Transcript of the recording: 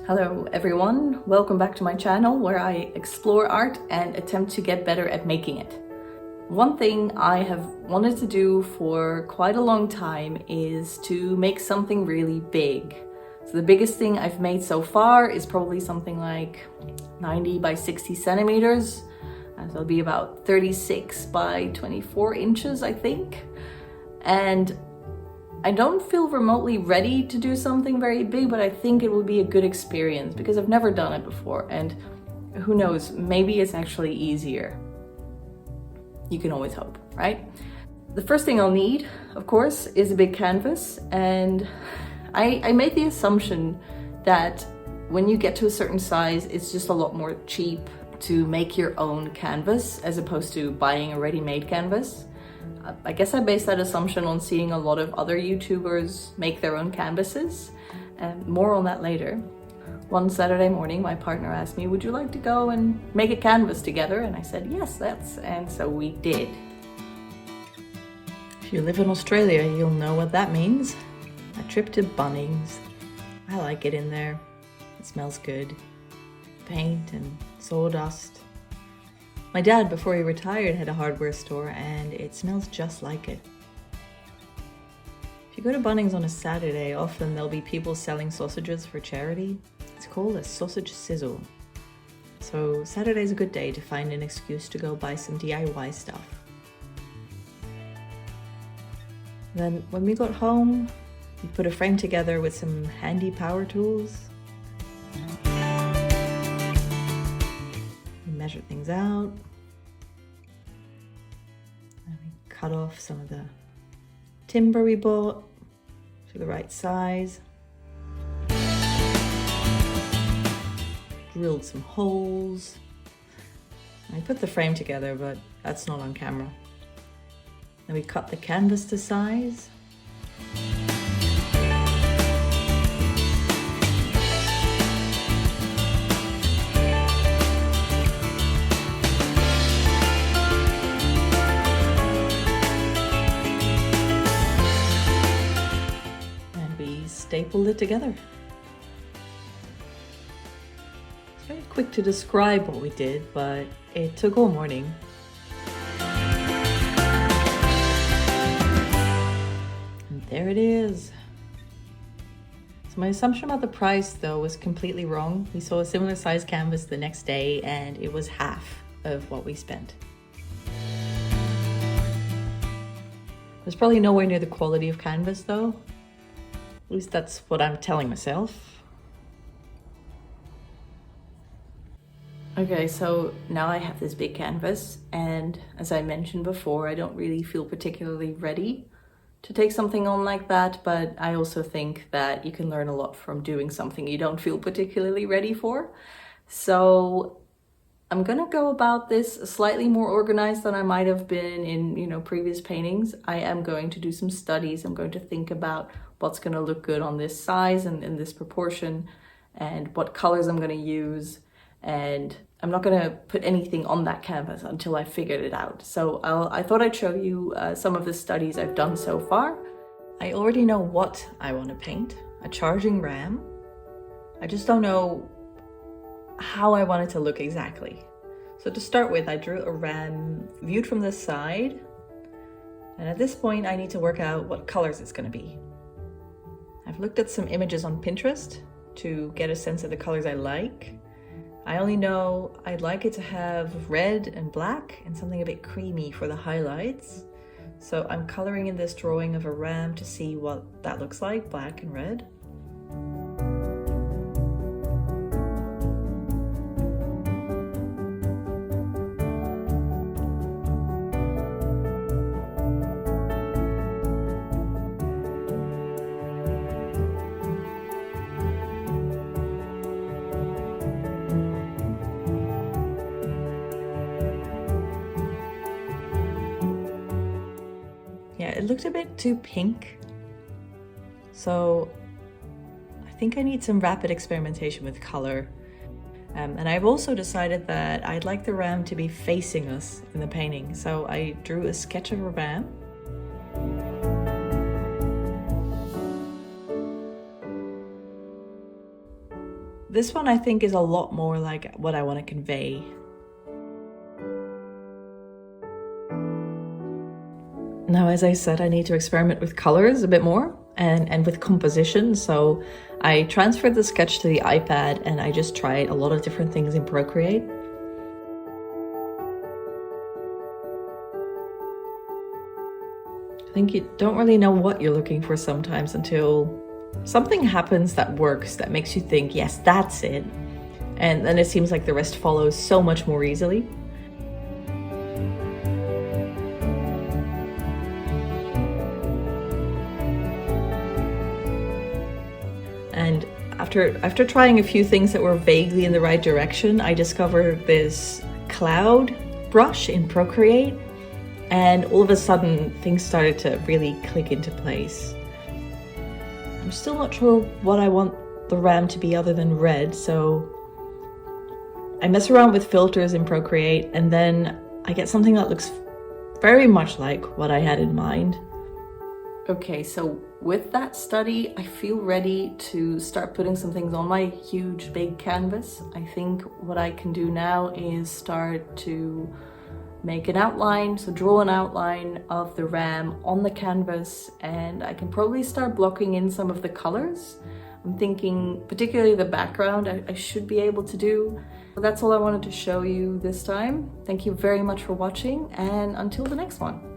Hello everyone, welcome back to my channel where I explore art and attempt to get better at making it. One thing I have wanted to do for quite a long time is to make something really big. So the biggest thing I've made so far is probably something like 90 by 60 centimeters. So it'll be about 36 by 24 inches, I think. And I don't feel remotely ready to do something very big, but I think it will be a good experience because I've never done it before, and who knows, maybe it's actually easier. You can always hope, right? The first thing I'll need, of course, is a big canvas, and I made the assumption that when you get to a certain size, it's just a lot more cheap to make your own canvas as opposed to buying a ready-made canvas. I guess I based that assumption on seeing a lot of other YouTubers make their own canvases, and more on that later. One Saturday morning, my partner asked me, would you like to go and make a canvas together? And I said, yes, and so we did. If you live in Australia, you'll know what that means. A trip to Bunnings. I like it in there. It smells good. Paint and sawdust. My dad, before he retired, had a hardware store and it smells just like it. If you go to Bunnings on a Saturday, often there'll be people selling sausages for charity. It's called a sausage sizzle. So Saturday's a good day to find an excuse to go buy some DIY stuff. Then when we got home, we put a frame together with some handy power tools. Measure things out, and we cut off some of the timber we bought to the right size, drilled some holes. I put the frame together, but that's not on camera. Then we cut the canvas to size. Stapled it together. It's very quick to describe what we did, but it took all morning. And there it is. So my assumption about the price, though, was completely wrong. We saw a similar size canvas the next day, and it was half of what we spent. There's probably nowhere near the quality of canvas, though. At least that's what I'm telling myself. Okay, so now I have this big canvas, and as I mentioned before, I don't really feel particularly ready to take something on like that, but I also think that you can learn a lot from doing something you don't feel particularly ready for. So I'm gonna go about this slightly more organized than I might have been in, previous paintings. I am going to do some studies. I'm going to think about what's going to look good on this size and in this proportion, and what colors I'm going to use. And I'm not going to put anything on that canvas until I figured it out. So I thought I'd show you some of the studies I've done so far. I already know what I want to paint, a charging ram. I just don't know how I want it to look exactly. So to start with, I drew a ram viewed from the side. And at this point, I need to work out what colors it's going to be. I've looked at some images on Pinterest to get a sense of the colors I like. I only know I'd like it to have red and black and something a bit creamy for the highlights. So I'm coloring in this drawing of a ram to see what that looks like, black and red. Yeah, it looked a bit too pink, so I think I need some rapid experimentation with color. And I've also decided that I'd like the ram to be facing us in the painting, so I drew a sketch of a ram. This one I think is a lot more like what I want to convey. Now, as I said, I need to experiment with colors a bit more and with composition. So I transferred the sketch to the iPad and I just tried a lot of different things in Procreate. I think you don't really know what you're looking for sometimes until something happens that works, that makes you think, yes, that's it. And then it seems like the rest follows so much more easily. And after trying a few things that were vaguely in the right direction, I discovered this cloud brush in Procreate, and all of a sudden things started to really click into place. I'm still not sure what I want the RAM to be other than red, so I mess around with filters in Procreate and then I get something that looks very much like what I had in mind. Okay, so with that study, I feel ready to start putting some things on my huge big canvas. I think what I can do now is start to make an outline, so draw an outline of the RAM on the canvas, and I can probably start blocking in some of the colors. I'm thinking particularly the background I should be able to do. That's all I wanted to show you this time. Thank you very much for watching, and until the next one.